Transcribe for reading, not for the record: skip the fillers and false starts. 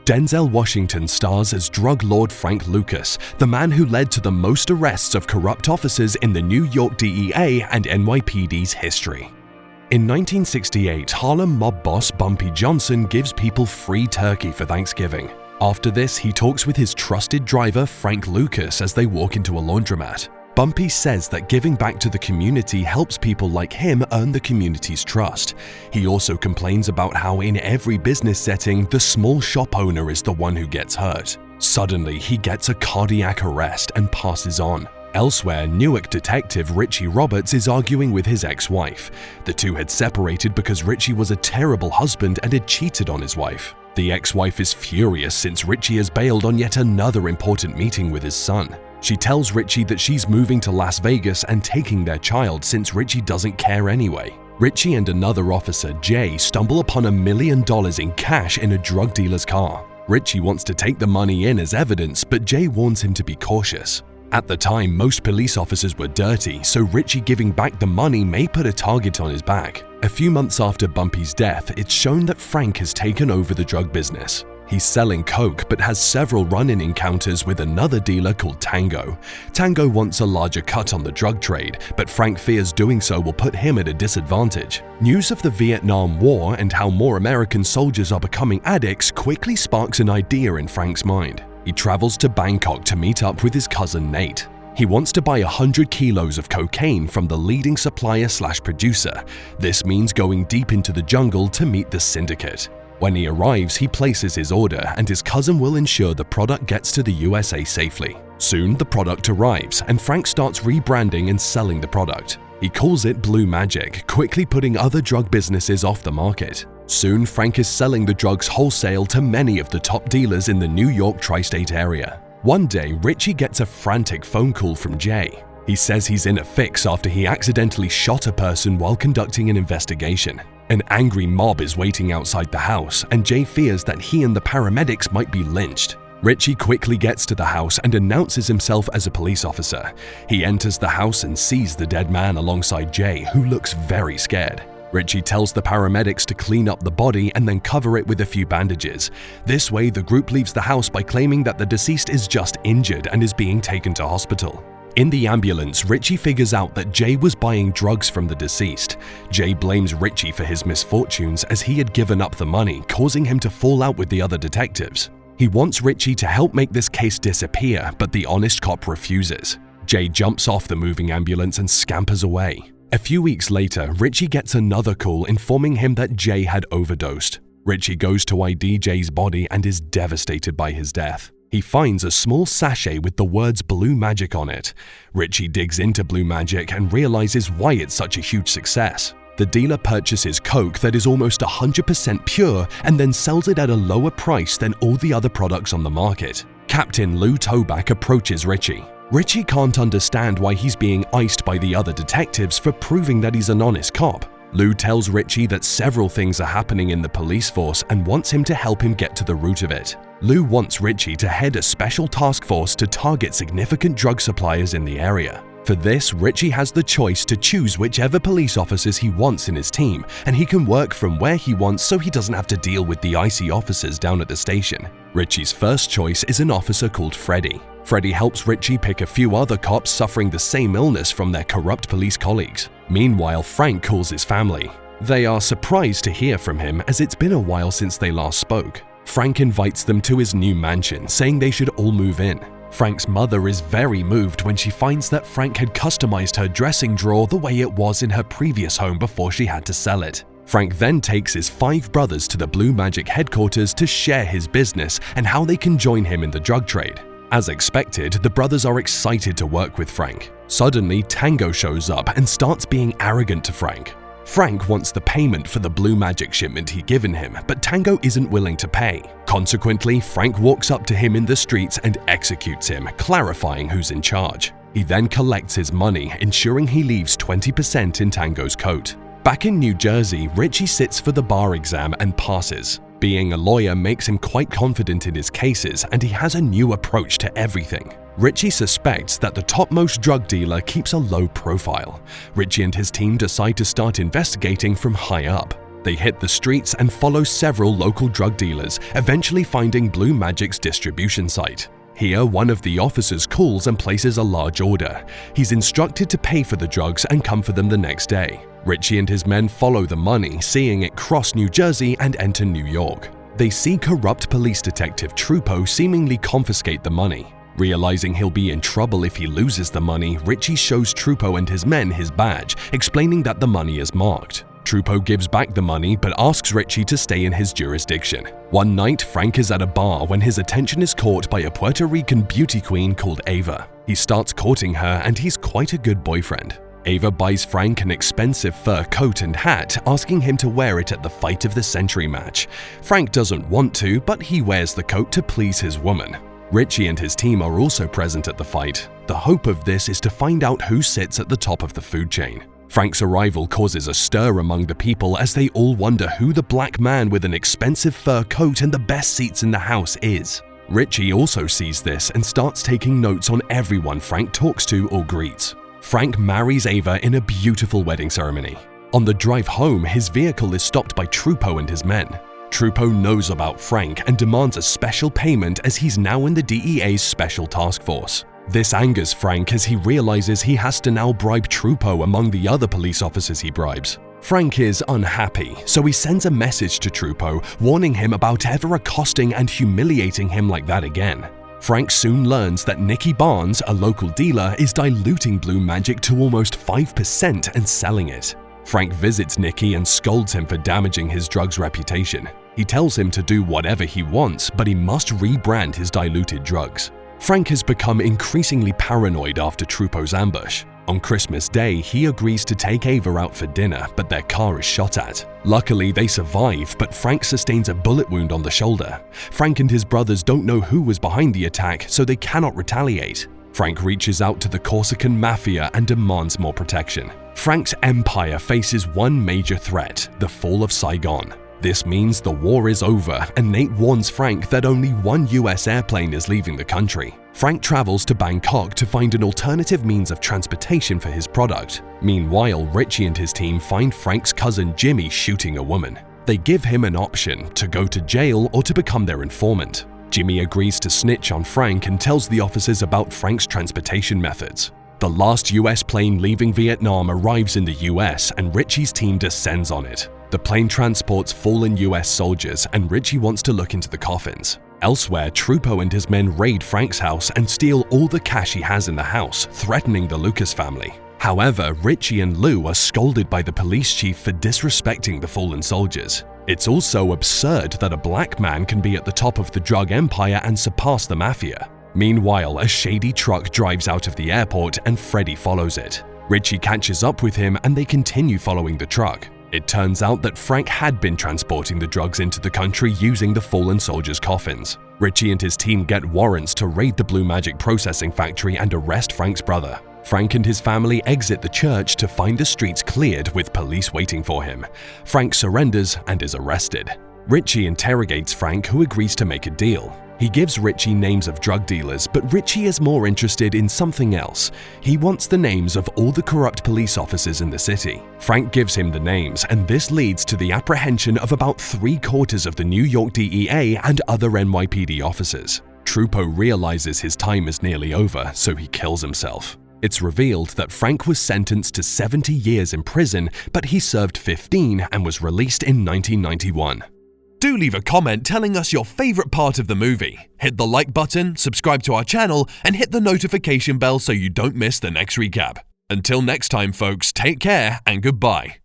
Denzel Washington stars as drug lord Frank Lucas, the man who led to the most arrests of corrupt officers in the New York DEA and NYPD's history. In 1968, Harlem mob boss Bumpy Johnson gives people free turkey for Thanksgiving. After this, he talks with his trusted driver Frank Lucas as they walk into a laundromat. Bumpy says that giving back to the community helps people like him earn the community's trust. He also complains about how in every business setting, the small shop owner is the one who gets hurt. Suddenly, he gets a cardiac arrest and passes on. Elsewhere, Newark detective Richie Roberts is arguing with his ex-wife. The two had separated because Richie was a terrible husband and had cheated on his wife. The ex-wife is furious since Richie has bailed on yet another important meeting with his son. She tells Richie that she's moving to Las Vegas and taking their child since Richie doesn't care anyway. Richie and another officer, Jay, stumble upon $1 million in cash in a drug dealer's car. Richie wants to take the money in as evidence, but Jay warns him to be cautious. At the time, most police officers were dirty, so Richie giving back the money may put a target on his back. A few months after Bumpy's death, it's shown that Frank has taken over the drug business. He's selling coke but has several run-in encounters with another dealer called Tango. Tango wants a larger cut on the drug trade, but Frank fears doing so will put him at a disadvantage. News of the Vietnam War and how more American soldiers are becoming addicts quickly sparks an idea in Frank's mind. He travels to Bangkok to meet up with his cousin Nate. He wants to buy 100 kilos of cocaine from the leading supplier/producer. This means going deep into the jungle to meet the syndicate. When he arrives, he places his order and his cousin will ensure the product gets to the USA safely. Soon, the product arrives and Frank starts rebranding and selling the product. He calls it Blue Magic, quickly putting other drug businesses off the market. Soon, Frank is selling the drugs wholesale to many of the top dealers in the New York tri-state area. One day, Richie gets a frantic phone call from Jay. He says he's in a fix after he accidentally shot a person while conducting an investigation. An angry mob is waiting outside the house, and Jay fears that he and the paramedics might be lynched. Richie quickly gets to the house and announces himself as a police officer. He enters the house and sees the dead man alongside Jay, who looks very scared. Richie tells the paramedics to clean up the body and then cover it with a few bandages. This way, the group leaves the house by claiming that the deceased is just injured and is being taken to hospital. In the ambulance, Richie figures out that Jay was buying drugs from the deceased. Jay blames Richie for his misfortunes as he had given up the money, causing him to fall out with the other detectives. He wants Richie to help make this case disappear, but the honest cop refuses. Jay jumps off the moving ambulance and scampers away. A few weeks later, Richie gets another call informing him that Jay had overdosed. Richie goes to ID Jay's body and is devastated by his death. He finds a small sachet with the words Blue Magic on it. Richie digs into Blue Magic and realizes why it's such a huge success. The dealer purchases coke that is almost 100% pure and then sells it at a lower price than all the other products on the market. Captain Lou Toback approaches Richie. Richie can't understand why he's being iced by the other detectives for proving that he's an honest cop. Lou tells Richie that several things are happening in the police force and wants him to help him get to the root of it. Lou wants Richie to head a special task force to target significant drug suppliers in the area. For this, Richie has the choice to choose whichever police officers he wants in his team, and he can work from where he wants so he doesn't have to deal with the icy officers down at the station. Richie's first choice is an officer called Freddie. Freddie helps Richie pick a few other cops suffering the same illness from their corrupt police colleagues. Meanwhile, Frank calls his family. They are surprised to hear from him as it's been a while since they last spoke. Frank invites them to his new mansion, saying they should all move in. Frank's mother is very moved when she finds that Frank had customized her dressing drawer the way it was in her previous home before she had to sell it. Frank then takes his 5 brothers to the Blue Magic headquarters to share his business and how they can join him in the drug trade. As expected, the brothers are excited to work with Frank. Suddenly, Tango shows up and starts being arrogant to Frank. Frank wants the payment for the Blue Magic shipment he'd given him, but Tango isn't willing to pay. Consequently, Frank walks up to him in the streets and executes him, clarifying who's in charge. He then collects his money, ensuring he leaves 20% in Tango's coat. Back in New Jersey, Richie sits for the bar exam and passes. Being a lawyer makes him quite confident in his cases, and he has a new approach to everything. Richie suspects that the topmost drug dealer keeps a low profile. Richie and his team decide to start investigating from high up. They hit the streets and follow several local drug dealers, eventually finding Blue Magic's distribution site. Here, one of the officers calls and places a large order. He's instructed to pay for the drugs and come for them the next day. Richie and his men follow the money, seeing it cross New Jersey and enter New York. They see corrupt police detective Trupo seemingly confiscate the money. Realizing he'll be in trouble if he loses the money, Richie shows Trupo and his men his badge, explaining that the money is marked. Trupo gives back the money but asks Richie to stay in his jurisdiction. One night, Frank is at a bar when his attention is caught by a Puerto Rican beauty queen called Ava. He starts courting her and he's quite a good boyfriend. Ava buys Frank an expensive fur coat and hat, asking him to wear it at the Fight of the Century match. Frank doesn't want to, but he wears the coat to please his woman. Richie and his team are also present at the fight. The hope of this is to find out who sits at the top of the food chain. Frank's arrival causes a stir among the people as they all wonder who the black man with an expensive fur coat and the best seats in the house is. Richie also sees this and starts taking notes on everyone Frank talks to or greets. Frank marries Ava in a beautiful wedding ceremony. On the drive home, his vehicle is stopped by Trupo and his men. Trupo knows about Frank and demands a special payment as he's now in the DEA's special task force. This angers Frank as he realizes he has to now bribe Trupo among the other police officers he bribes. Frank is unhappy, so he sends a message to Trupo warning him about ever accosting and humiliating him like that again. Frank soon learns that Nicky Barnes, a local dealer, is diluting Blue Magic to almost 5% and selling it. Frank visits Nicky and scolds him for damaging his drug's reputation. He tells him to do whatever he wants, but he must rebrand his diluted drugs. Frank has become increasingly paranoid after Trupo's ambush. On Christmas Day, he agrees to take Ava out for dinner, but their car is shot at. Luckily, they survive, but Frank sustains a bullet wound on the shoulder. Frank and his brothers don't know who was behind the attack, so they cannot retaliate. Frank reaches out to the Corsican Mafia and demands more protection. Frank's empire faces one major threat: the fall of Saigon. This means the war is over, and Nate warns Frank that only one US airplane is leaving the country. Frank travels to Bangkok to find an alternative means of transportation for his product. Meanwhile, Richie and his team find Frank's cousin Jimmy shooting a woman. They give him an option: to go to jail or to become their informant. Jimmy agrees to snitch on Frank and tells the officers about Frank's transportation methods. The last US plane leaving Vietnam arrives in the US and Richie's team descends on it. The plane transports fallen US soldiers and Richie wants to look into the coffins. Elsewhere, Trupo and his men raid Frank's house and steal all the cash he has in the house, threatening the Lucas family. However, Richie and Lou are scolded by the police chief for disrespecting the fallen soldiers. It's also absurd that a black man can be at the top of the drug empire and surpass the Mafia. Meanwhile, a shady truck drives out of the airport and Freddy follows it. Richie catches up with him and they continue following the truck. It turns out that Frank had been transporting the drugs into the country using the fallen soldiers' coffins. Richie and his team get warrants to raid the Blue Magic processing factory and arrest Frank's brother. Frank and his family exit the church to find the streets cleared with police waiting for him. Frank surrenders and is arrested. Richie interrogates Frank, who agrees to make a deal. He gives Richie names of drug dealers, but Richie is more interested in something else. He wants the names of all the corrupt police officers in the city. Frank gives him the names, and this leads to the apprehension of about 3/4 of the New York DEA and other NYPD officers. Trupo realizes his time is nearly over, so he kills himself. It's revealed that Frank was sentenced to 70 years in prison, but he served 15 and was released in 1991. Do leave a comment telling us your favorite part of the movie. Hit the like button, subscribe to our channel, and hit the notification bell so you don't miss the next recap. Until next time, folks, take care and goodbye.